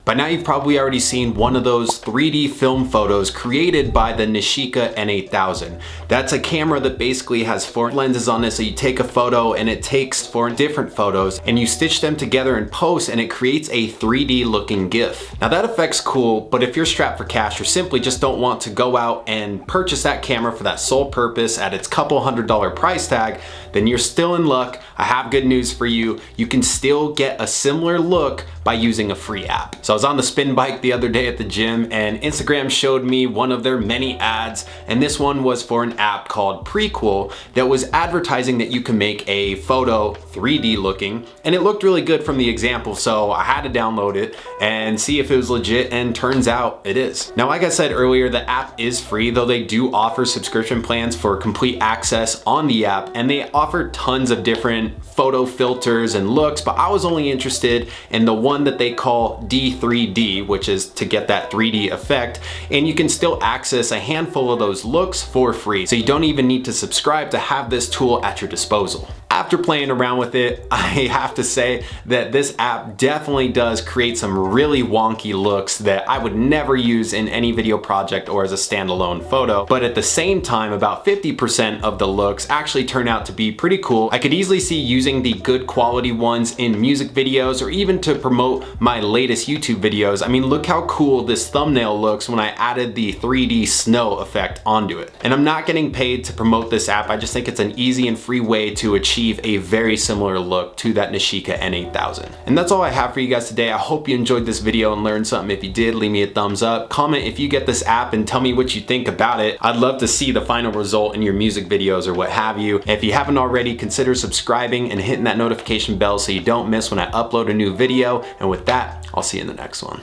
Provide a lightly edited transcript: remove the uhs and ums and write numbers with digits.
By now you've probably already seen one of those 3D film photos created by the Nishika N8000. That's a camera that basically has 4 lenses on it, so you take a photo and it takes 4 different photos and you stitch them together in post and it creates a 3D looking GIF. Now that effect's cool, but if you're strapped for cash or simply just don't want to go out and purchase that camera for that sole purpose at its couple $100 price tag, then you're still in luck. I have good news for you. You can still get a similar look by using a free app. So I was on the spin bike the other day at the gym and Instagram showed me one of their many ads, and this one was for an app called Prequel that was advertising that you can make a photo 3D looking, and it looked really good from the example, so I had to download it and see if it was legit, and turns out it is. Now, like I said earlier, the app is free, though they do offer subscription plans for complete access on the app, and they offer tons of different photo filters and looks, but I was only interested in the one that they call D3D, which is to get that 3D effect, and you can still access a handful of those looks for free, so you don't even need to subscribe to have this tool at your disposal. After playing around with it, I have to say that this app definitely does create some really wonky looks that I would never use in any video project or as a standalone photo, but at the same time, about 50% of the looks actually turn out to be pretty cool. I could easily see using the good quality ones in music videos or even to promote my latest YouTube videos. I mean, look how cool this thumbnail looks when I added the 3D snow effect onto it. And I'm not getting paid to promote this app. I just think it's an easy and free way to achieve a very similar look to that Nishika N8000. And that's all I have for you guys today. I hope you enjoyed this video and learned something. If you did, leave me a thumbs up. Comment if you get this app and tell me what you think about it. I'd love to see the final result in your music videos or what have you. If you haven't already, consider subscribing and hitting that notification bell so you don't miss when I upload a new video. And with that, I'll see you in the next one.